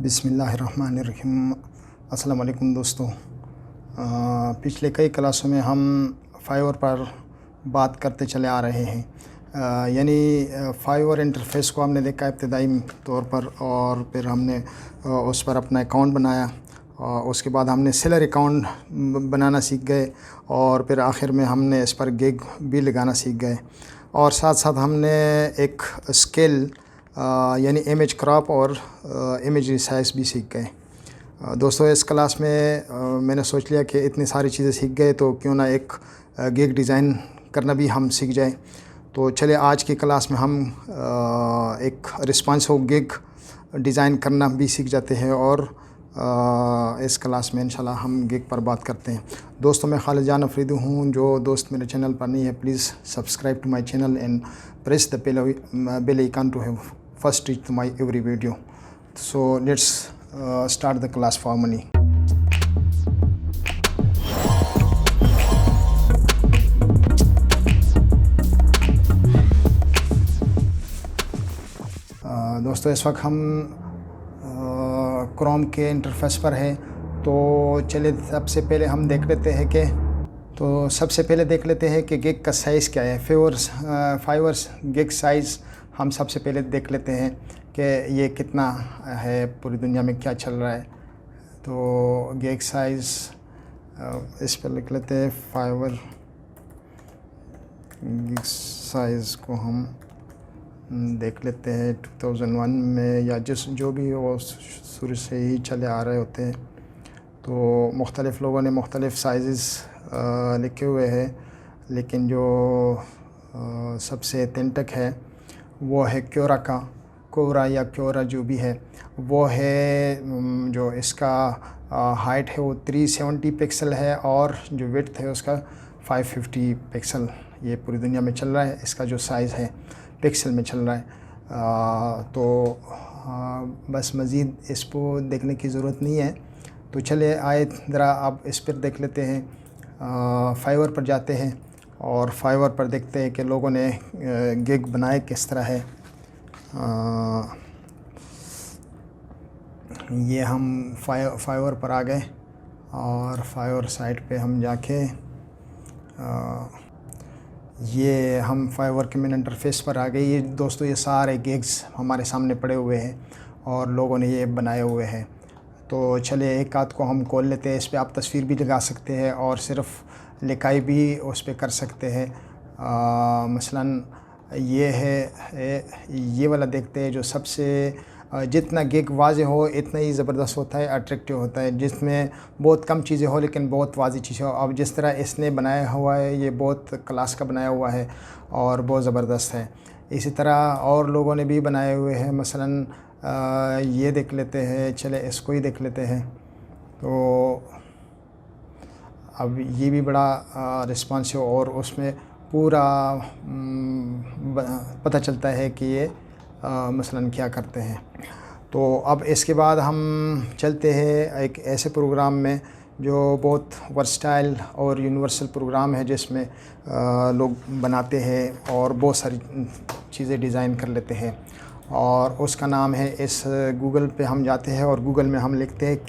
बिस्मिल्लाहिर्रहमानिर्रहीम। अस्सलाम वालेकुम दोस्तों। पिछले कई क्लासों में हम फाइवर पर बात करते चले आ रहे हैं। यानी फाइवर इंटरफेस को हमने देखा इब्तिदाई तौर पर, और फिर हमने उस पर अपना अकाउंट बनाया, और उसके बाद हमने सेलर अकाउंट बनाना सीख गए, और फिर आखिर में हमने इस पर गिग भी लगाना सीख गए, और साथ साथ हमने एक स्केल यानी इमेज क्रॉप और इमेज रिसाइज भी सीख गए। दोस्तों, इस क्लास में मैंने सोच लिया कि इतनी सारी चीज़ें सीख गए तो क्यों ना एक गिग डिज़ाइन करना भी हम सीख जाएं। तो चलिए आज की क्लास में हम एक रिस्पॉन्सिव गिग डिज़ाइन करना भी सीख जाते हैं, और इस क्लास में इंशाल्लाह हम गिग पर बात करते हैं। दोस्तों, मैं खालिद जान अफरीदी हूँ। जो दोस्त मेरे चैनल पर नहीं है, please subscribe to my channel and press the bell icon to have first reach to my every video. So let's start the class formally. दोस्तों, इस वक्त हम क्रोम के इंटरफेस पर है। तो चलिए सबसे पहले हम देख लेते हैं कि गिग का साइज़ क्या है। फाइवर गिग साइज़ हम सबसे पहले देख लेते हैं कि ये कितना है, पूरी दुनिया में क्या चल रहा है। तो गिग साइज़ इस पर लिख लेते हैं। फाइवर गिग साइज़ को हम देख लेते हैं 2001 में, या जो भी वो शुरू से ही चले आ रहे होते हैं। तो मुख्तलिफ़ लोगों ने मुख्तलिफ़ साइज़ लिखे हुए हैं, लेकिन जो सबसे अथेंटिक है वो है कोरा या क्योरा जो भी है वो है। जो इसका हाइट है वो 370 पिक्सल है, और जो विड्थ है उसका 550 पिक्सल। ये पूरी दुनिया में चल रहा है। इसका जो साइज़ है पिक्सल में चल रहा है। तो बस मज़ीद इसको देखने की ज़रूरत नहीं है। तो चले आए ज़रा अब इस पर देख लेते हैं। फाइवर पर जाते हैं और फाइवर पर देखते हैं कि लोगों ने गिग बनाए किस तरह है। ये हम फाइवर पर आ गए, और फाइवर साइट पे हम जाके ये हम फाइवर के मेन इंटरफेस पर आ गए। ये दोस्तों, ये सारे गिग्स हमारे सामने पड़े हुए हैं और लोगों ने ये बनाए हुए हैं। तो चलिए एक आध को हम खोल लेते हैं। इस पर आप तस्वीर भी लगा सकते हैं और सिर्फ लिखाई भी उस पर कर सकते हैं। मसलन ये है, ये वाला देखते हैं। जो सबसे जितना गिग वाज़े हो इतना ही ज़बरदस्त होता है, अट्रैक्टिव होता है। जिसमें बहुत कम चीज़ें हो लेकिन बहुत वाज़े चीज़ें हो। अब जिस तरह इसने बनाया हुआ है, ये बहुत क्लास का बनाया हुआ है और बहुत ज़बरदस्त है। इसी तरह और लोगों ने भी बनाए हुए हैं। मसलन ये देख लेते हैं। चले इसको ही देख लेते हैं। तो अब ये भी बड़ा रिस्पॉन्सिव, और उसमें पूरा पता चलता है कि ये मसलन क्या करते हैं। तो अब इसके बाद हम चलते हैं एक ऐसे प्रोग्राम में जो बहुत वर्सटाइल और यूनिवर्सल प्रोग्राम है, जिसमें लोग बनाते हैं और बहुत सारी चीज़ें डिज़ाइन कर लेते हैं। और उसका नाम है, इस गूगल पे हम जाते हैं और गूगल में हम लिखते हैं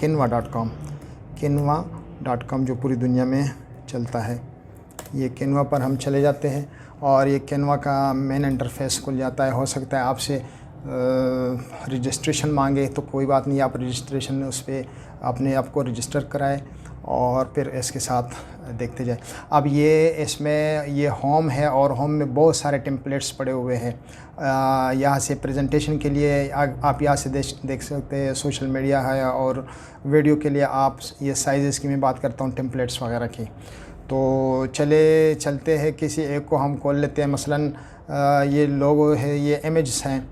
canva.com जो पूरी दुनिया में चलता है। ये कैनवा पर हम चले जाते हैं और ये कैनवा का मेन इंटरफेस खुल जाता है। हो सकता है आपसे रजिस्ट्रेशन मांगे, तो कोई बात नहीं, आप रजिस्ट्रेशन उस पर अपने आप को रजिस्टर कराएं और फिर इसके साथ देखते जाए। अब ये इसमें ये होम है, और होम में बहुत सारे टेम्पलेट्स पड़े हुए हैं। यहाँ से प्रेजेंटेशन के लिए आप यहाँ से देख सकते हैं। सोशल मीडिया है, और वीडियो के लिए आप ये साइज़ की मैं बात करता हूँ टेम्पलेट्स वगैरह की। तो चलते हैं, किसी एक को हम खोल लेते हैं। मसलन ये लोगो है, ये इमेज हैं,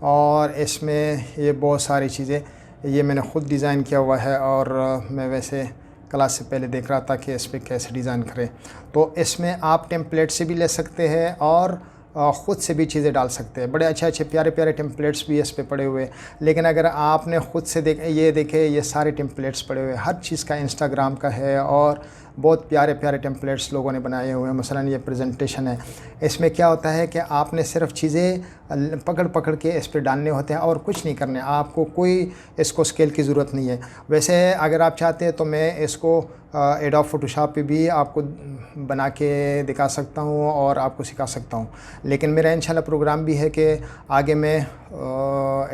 और इसमें ये बहुत सारी चीज़ें ये मैंने ख़ुद डिज़ाइन किया हुआ है, और मैं वैसे क्लास से पहले देख रहा था कि इस पर कैसे डिज़ाइन करें। तो इसमें आप टेम्पलेट से भी ले सकते हैं और ख़ुद से भी चीज़ें डाल सकते हैं। बड़े अच्छे प्यारे प्यारे टेम्पलेट्स भी इस पे पड़े हुए हैं। लेकिन अगर आपने ख़ुद से देखे ये सारे टेम्पलेट्स पड़े हुए हैं। हर चीज़ का इंस्टाग्राम का है, और बहुत प्यारे प्यारे टेम्पलेट्स लोगों ने बनाए हुए हैं। मसलन ये प्रेजेंटेशन है, इसमें क्या होता है कि आपने सिर्फ चीज़ें पकड़ पकड़ के इस पर डालने होते हैं और कुछ नहीं करने, आपको कोई इसको स्केल की ज़रूरत नहीं है। वैसे अगर आप चाहते हैं तो मैं इसको एडोब फ़ोटोशॉप पे भी आपको बना के दिखा सकता हूँ और आपको सिखा सकता हूँ, लेकिन मेरा इंशाल्लाह प्रोग्राम भी है कि आगे मैं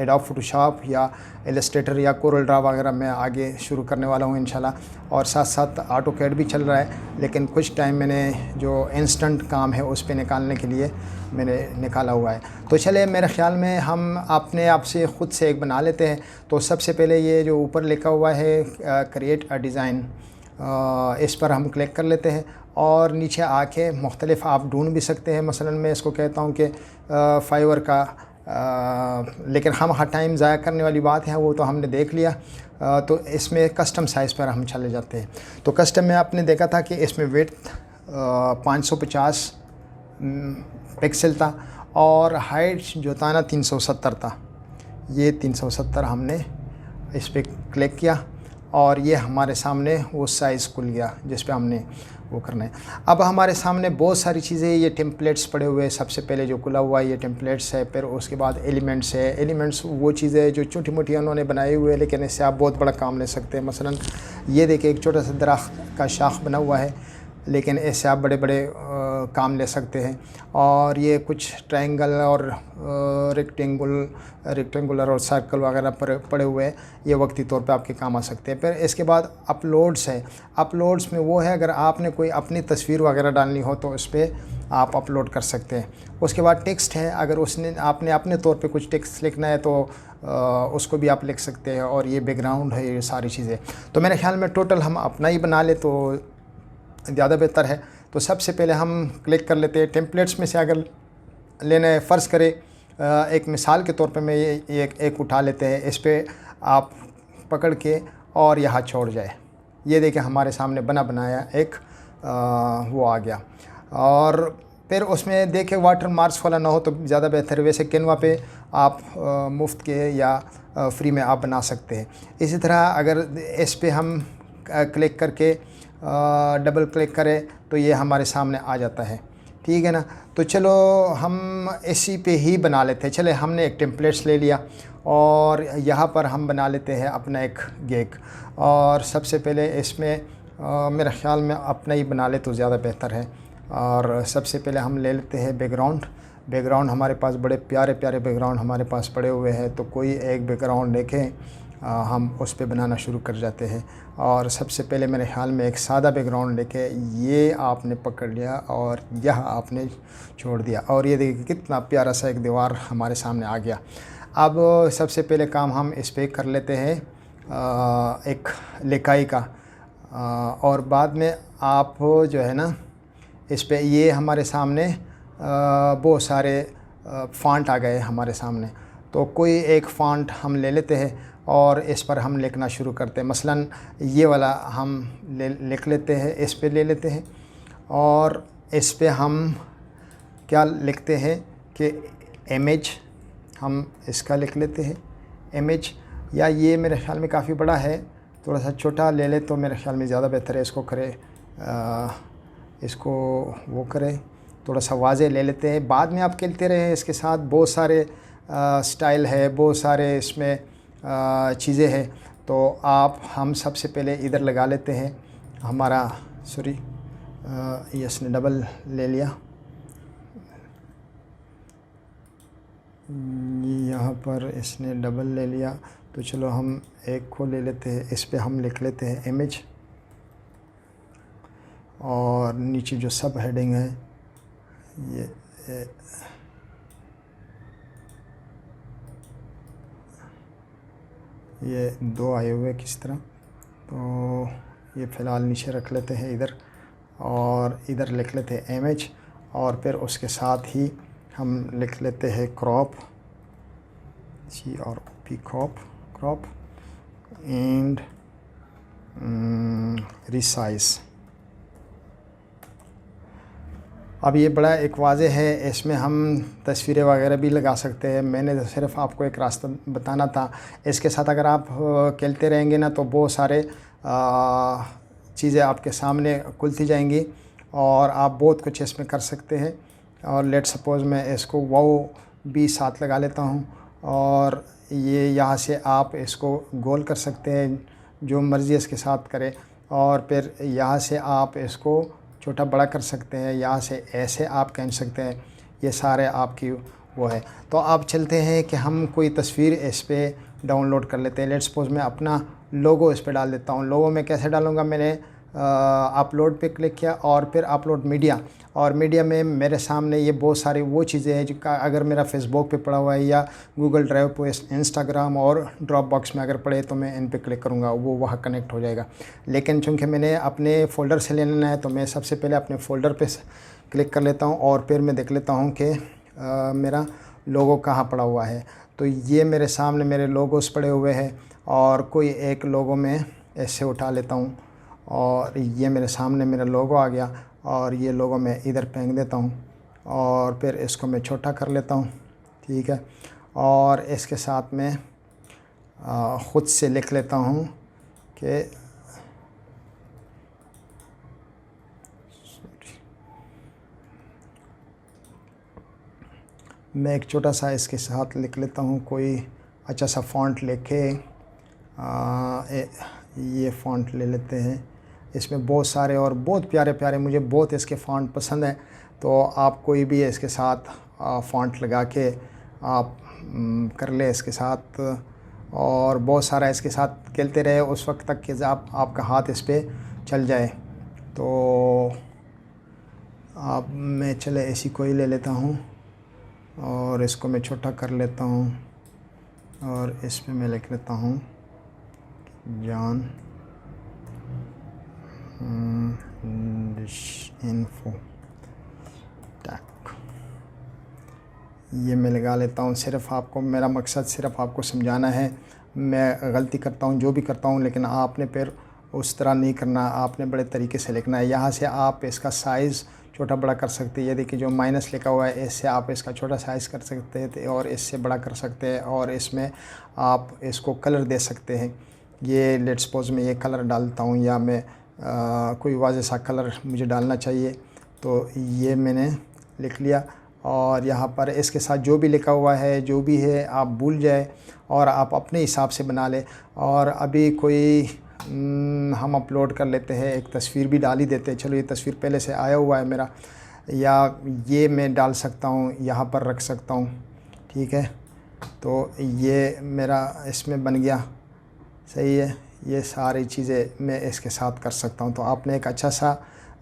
एडोब फ़ोटोशॉप या इलस्ट्रेटर या कोरल ड्रा वगैरह मैं आगे शुरू करने वाला हूँ इंशाल्लाह। और साथ साथ ऑटोकैड भी चल रहा है, लेकिन कुछ टाइम मैंने जो इंस्टेंट काम है उस पे निकालने के लिए मैंने निकाला हुआ है। तो चले, मेरे ख़्याल में हम अपने आप से ख़ुद से एक बना लेते हैं। तो सबसे पहले ये जो ऊपर लिखा हुआ है क्रिएट अ डिज़ाइन, इस पर हम क्लिक कर लेते हैं और नीचे आके मुख्तलिफ आप ढूंढ भी सकते हैं। मसलन मैं इसको कहता हूँ कि फाइवर का, लेकिन हम हर टाइम ज़ाया करने वाली बात है वो तो हमने देख लिया। तो इसमें कस्टम साइज़ पर हम चले जाते हैं। तो कस्टम में आपने देखा था कि इसमें विड्थ 550 पिक्सल था और हाइट जो था ना 370 था। ये 370 हमने इस पर क्लिक किया और ये हमारे सामने वो साइज़ खुल गया जिस पे हमने वो करना है। अब हमारे सामने बहुत सारी चीज़ें, ये टेम्पलेट्स पड़े हुए हैं। सबसे पहले जो खुला हुआ है ये टेम्पलेट्स है, फिर उसके बाद एलिमेंट्स है। एलिमेंट्स वो चीज़ें जो छोटी मोटी उन्होंने बनाई हुई है, लेकिन इससे आप बहुत बड़ा काम ले सकते हैं। मसलन ये देखिए एक छोटा सा दरख्त का शाख बना हुआ है, लेकिन इससे आप बड़े बड़े काम ले सकते हैं। और ये कुछ ट्रायंगल और रेक्टेंगुलर और सर्कल वगैरह पड़े हुए हैं, ये वक्ती तौर पे आपके काम आ सकते हैं। फिर इसके बाद अपलोड्स है। अपलोड्स में वो है अगर आपने कोई अपनी तस्वीर वगैरह डालनी हो तो उस पर आप अपलोड कर सकते हैं। उसके बाद टेक्स्ट है, अगर आपने अपने तौर पे कुछ टेक्स्ट लिखना है तो उसको भी आप लिख सकते हैं। और ये बैकग्राउंड है, ये सारी चीज़ें। तो मेरे ख्याल में टोटल हम अपना ही बना ले तो ज़्यादा बेहतर है। तो सबसे पहले हम क्लिक कर लेते हैं टेम्पलेट्स में से। अगर लेना है, फ़र्ज़ करें एक मिसाल के तौर पे मैं ये एक उठा लेते हैं, इस पे आप पकड़ के और यहाँ छोड़ जाए। ये देखिए हमारे सामने बना बनाया एक वो आ गया। और फिर उसमें देखें वाटर मार्क्स वाला ना हो तो ज़्यादा बेहतर है। वैसे कैनवा पे आप मुफ्त के या फ्री में आप बना सकते हैं। इसी तरह अगर इस पे हम क्लिक करके डबल क्लिक करें तो ये हमारे सामने आ जाता है, ठीक है ना। तो चलो हम इसी पे ही बना लेते हैं। चले, हमने एक टेम्पलेट्स ले लिया और यहाँ पर हम बना लेते हैं अपना एक गेक। और सबसे पहले इसमें मेरे ख़्याल में अपना ही बना ले तो ज़्यादा बेहतर है। और सबसे पहले हम ले लेते हैं बैकग्राउंड हमारे पास बड़े प्यारे प्यारे बैकग्राउंड हमारे पास पड़े हुए हैं। तो कोई एक बैकग्राउंड देखें, हम उस पे बनाना शुरू कर जाते हैं। और सबसे पहले मेरे ख़्याल में एक सादा बैकग्राउंड लेके ये आपने पकड़ लिया और यह आपने छोड़ दिया और ये देखिए कितना प्यारा सा एक दीवार हमारे सामने आ गया। अब सबसे पहले काम हम इस पे कर लेते हैं एक लिखाई का। और बाद में आप जो है ना इस पे ये हमारे सामने बहुत सारे फ़ॉन्ट आ गए हमारे सामने। तो कोई एक फ़ॉन्ट हम ले लेते हैं और इस पर हम लिखना शुरू करते हैं। मसलन ये वाला हम लिख लेते हैं, इस पे ले लेते हैं और इस पे हम क्या लिखते हैं कि इमेज, हम इसका लिख लेते हैं इमेज। या ये मेरे ख़्याल में काफ़ी बड़ा है, थोड़ा सा छोटा ले ले तो मेरे ख़्याल में ज़्यादा बेहतर है। इसको करें, इसको वो करें, थोड़ा सा वाज़े ले लेते हैं। बाद में आप खेलते रहे, इसके साथ बहुत सारे स्टाइल है, बहुत सारे इसमें चीज़ें हैं। तो हम सबसे पहले इधर लगा लेते हैं हमारा, सॉरी ये इसने डबल ले लिया, यहाँ पर इसने डबल ले लिया। तो चलो हम एक को ले लेते हैं, इस पे हम लिख लेते हैं इमेज और नीचे जो सब हेडिंग है ये दो आए हुए किस तरह। तो ये फ़िलहाल नीचे रख लेते हैं इधर और इधर लिख लेते हैं इमेज। और फिर उसके साथ ही हम लिख लेते हैं crop, CROP crop and resize. अब ये बड़ा एक वाज़े है, इसमें हम तस्वीरें वगैरह भी लगा सकते हैं। मैंने तो सिर्फ आपको एक रास्ता बताना था। इसके साथ अगर आप खेलते रहेंगे ना तो बहुत सारे चीज़ें आपके सामने खुलती जाएंगी और आप बहुत कुछ इसमें कर सकते हैं। और लेट सपोज़ मैं इसको वाओ 20 हाथ लगा लेता हूँ। और ये यहाँ से आप इसको गोल कर सकते हैं, जो मर्ज़ी इसके साथ करें। और फिर यहाँ से आप इसको छोटा बड़ा कर सकते हैं, यहाँ से ऐसे आप खींच सकते हैं। ये सारे आपकी वो है। तो आप चलते हैं कि हम कोई तस्वीर इस पर डाउनलोड कर लेते हैं। लेट्स सपोज मैं अपना लोगो इस पर डाल देता हूँ। लोगो में कैसे डालूँगा, मैंने अपलोड पे क्लिक किया और फिर अपलोड मीडिया, और मीडिया में मेरे सामने ये बहुत सारी वो चीज़ें हैं जिनका अगर मेरा फेसबुक पे पड़ा हुआ है या गूगल ड्राइव पे, इंस्टाग्राम और ड्रॉप बॉक्स में अगर पड़े तो मैं इन पे क्लिक करूँगा, वो वहाँ कनेक्ट हो जाएगा। लेकिन चूँकि मैंने अपने फ़ोल्डर से लेना है तो मैं सबसे पहले अपने फ़ोल्डर पे क्लिक कर लेता हूँ और फिर मैं देख लेता हूँ कि मेरा लोगो कहाँ पड़ा हुआ है। तो ये मेरे सामने मेरे लोगोस पड़े हुए हैं और कोई एक लोगो में ऐसे उठा लेता हूँ और ये मेरे सामने मेरा लोगो आ गया और ये लोगो मैं इधर फेंक देता हूँ और फिर इसको मैं छोटा कर लेता हूँ, ठीक है। और इसके साथ मैं ख़ुद से लिख लेता हूँ कि मैं एक छोटा सा इसके साथ लिख लेता हूँ, कोई अच्छा सा फ़ॉन्ट लेके ये फ़ॉन्ट ले लेते हैं। इसमें बहुत सारे और बहुत प्यारे प्यारे, मुझे बहुत इसके फ़ॉन्ट पसंद है। तो आप कोई भी इसके साथ फ़ॉन्ट लगा के आप कर ले इसके साथ, और बहुत सारा इसके साथ खेलते रहे उस वक्त तक कि आपका हाथ इस पर चल जाए। तो आप मैं चले ऐसी कोई ले लेता हूँ और इसको मैं छोटा कर लेता हूँ और इस पे मैं लिख लेता हूँ जान इन्फो टैक। ये मैं लगा लेता हूँ। सिर्फ़ आपको, मेरा मकसद सिर्फ़ आपको समझाना है। मैं गलती करता हूँ जो भी करता हूँ, लेकिन आपने फिर उस तरह नहीं करना, आपने बड़े तरीके से लिखना है। यहाँ से आप इसका साइज़ छोटा बड़ा कर सकते हैं। ये देखिए जो माइनस लिखा हुआ है, इससे आप इसका छोटा साइज़ कर सकते हैं और इससे बड़ा कर सकते हैं और इसमें आप इसको कलर दे सकते हैं। ये लेट्स सपोज मैं ये कलर डालता हूँ या मैं कोई वाज़ेह सा कलर मुझे डालना चाहिए, तो ये मैंने लिख लिया। और यहाँ पर इसके साथ जो भी लिखा हुआ है, जो भी है, आप भूल जाए और आप अपने हिसाब से बना लें। और अभी कोई हम अपलोड कर लेते हैं, एक तस्वीर भी डाल ही देते हैं। चलो ये तस्वीर पहले से आया हुआ है मेरा, या ये मैं डाल सकता हूँ, यहाँ पर रख सकता हूँ, ठीक है। तो ये मेरा इसमें बन गया, सही है। ये सारी चीज़ें मैं इसके साथ कर सकता हूँ। तो आपने एक अच्छा सा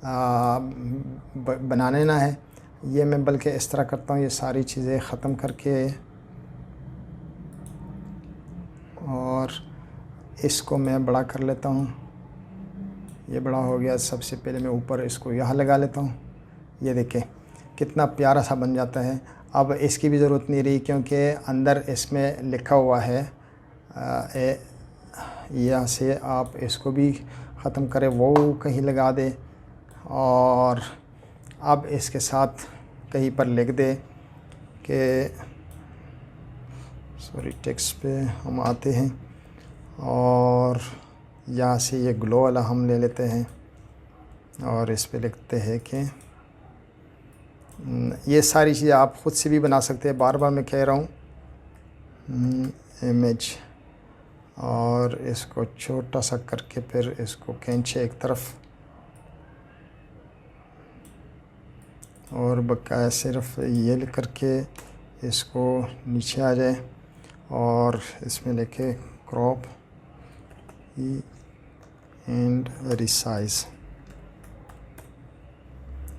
बना लेना है। ये मैं बल्कि इस तरह करता हूँ, ये सारी चीज़ें ख़त्म करके और इसको मैं बड़ा कर लेता हूँ। ये बड़ा हो गया। सबसे पहले मैं ऊपर इसको यहाँ लगा लेता हूँ। ये देखें कितना प्यारा सा बन जाता है। अब इसकी भी ज़रूरत नहीं रही क्योंकि अंदर इसमें लिखा हुआ है। यहाँ से आप इसको भी ख़त्म करें, वो कहीं लगा दे और अब इसके साथ कहीं पर लिख दे कि सॉरी, टेक्स्ट पे हम आते हैं और यहाँ से ये ग्लो वाला हम ले लेते हैं और इस पे लिखते हैं कि ये सारी चीज़ें आप ख़ुद से भी बना सकते हैं। बार बार मैं कह रहा हूँ इमेज, और इसको छोटा सा करके फिर इसको खींचे एक तरफ और बकाया सिर्फ ये लिख करके इसको नीचे आ जाए और इसमें लिखे क्रॉप एंड रिसाइज।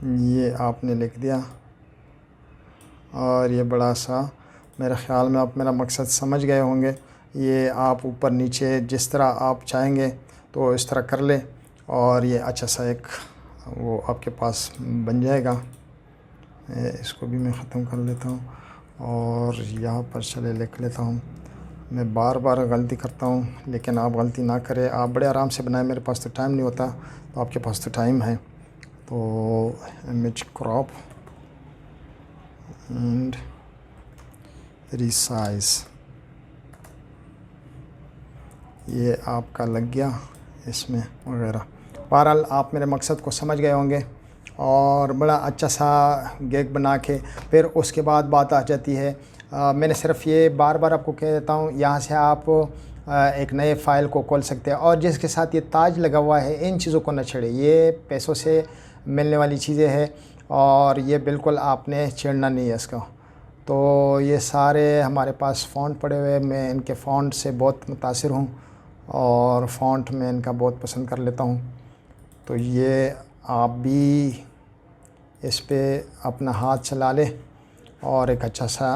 ये आपने लिख दिया और ये बड़ा सा, मेरे ख़्याल में आप मेरा मकसद समझ गए होंगे। ये आप ऊपर नीचे जिस तरह आप चाहेंगे तो इस तरह कर लें और ये अच्छा सा एक वो आपके पास बन जाएगा। इसको भी मैं ख़त्म कर लेता हूँ और यहाँ पर चले लिख लेता हूँ। मैं बार बार गलती करता हूँ, लेकिन आप गलती ना करें, आप बड़े आराम से बनाएं। मेरे पास तो टाइम नहीं होता, तो आपके पास तो टाइम है। तो इमेज क्रॉप एंड रिसाइज, ये आपका लग गया इसमें वगैरह। बहरहाल आप मेरे मकसद को समझ गए होंगे और बड़ा अच्छा सा गेग बना के फिर उसके बाद बात आ जाती है मैंने सिर्फ ये बार बार आपको कह देता हूँ, यहाँ से आप एक नए फ़ाइल को खोल सकते हैं। और जिसके साथ ये ताज लगा हुआ है, इन चीज़ों को न छेड़े, ये पैसों से मिलने वाली चीज़ें हैं और ये बिल्कुल आपने छेड़ना नहीं है इसका। तो ये सारे हमारे पास फ़ॉन्ट पड़े हुए हैं, मैं इनके फ़ॉन्ट से बहुत मुतासिर हूँ और फ़ॉन्ट मैं इनका बहुत पसंद कर लेता हूँ। तो ये आप भी इस पे अपना हाथ चला लें और एक अच्छा सा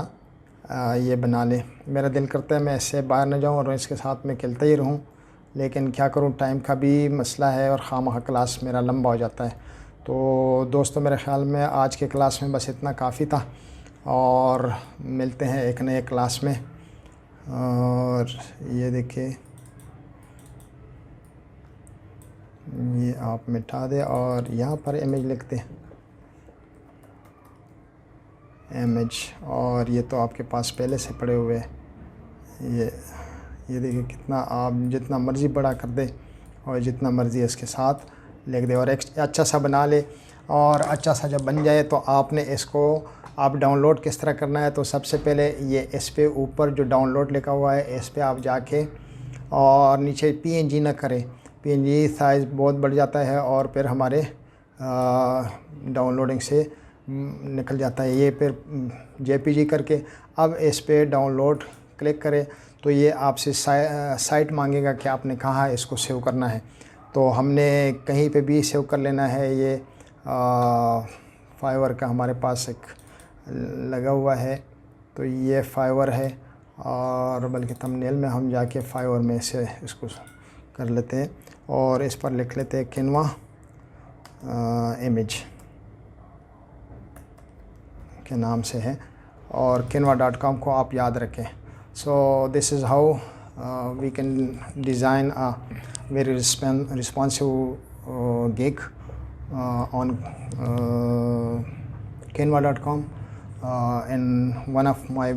ये बना लें। मेरा दिल करता है मैं इससे बाहर न जाऊँ और इसके साथ मैं खेलता ही रहूँ, लेकिन क्या करूँ, टाइम का भी मसला है और खामखा क्लास मेरा लंबा हो जाता है। तो दोस्तों, मेरे ख़्याल में आज के क्लास में बस इतना काफ़ी था और मिलते हैं एक नए क्लास में। और ये देखिए, ये आप मिटा दें और यहाँ पर इमेज लिखते हैं, इमेज, और ये तो आपके पास पहले से पड़े हुए हैं। ये देखिए कितना, आप जितना मर्ज़ी बड़ा कर दे और जितना मर्ज़ी इसके साथ लिख दे और एक अच्छा सा बना ले। और अच्छा सा जब बन जाए तो आपने इसको आप डाउनलोड किस तरह करना है, तो सबसे पहले ये इस पे ऊपर जो डाउनलोड लिखा हुआ है इस पे आप जाके और नीचे पीएनजी ना करें, पीएनजी साइज़ बहुत बढ़ जाता है और फिर हमारे डाउनलोडिंग से निकल जाता है। ये फिर जेपीजी करके अब इस पे डाउनलोड क्लिक करें तो ये आपसे साइट मांगेगा कि आपने कहाँ इसको सेव करना है। तो हमने कहीं पे भी सेव कर लेना है। ये फाइवर का हमारे पास एक लगा हुआ है, तो ये फाइवर है और बल्कि थंबनेल में हम जाके फाइवर में से इसको कर लेते हैं और इस पर लिख लेते हैं किनवा इमेज के नाम से है और canva.com को आप याद रखें। So this is how we can design a very responsive gig on canva.com in one of my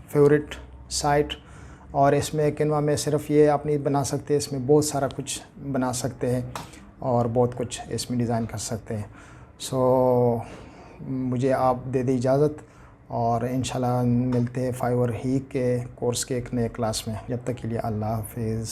favorite site। और इसमें canva में सिर्फ ये आप नहीं बना सकते, इसमें बहुत सारा कुछ बना सकते हैं और बहुत कुछ इसमें डिज़ाइन कर सकते हैं। सो मुझे आप दे दें इजाज़त और इंशाल्लाह मिलते हैं फाइवर ही के कोर्स के एक नए क्लास में। जब तक के लिए अल्लाह हाफिज़।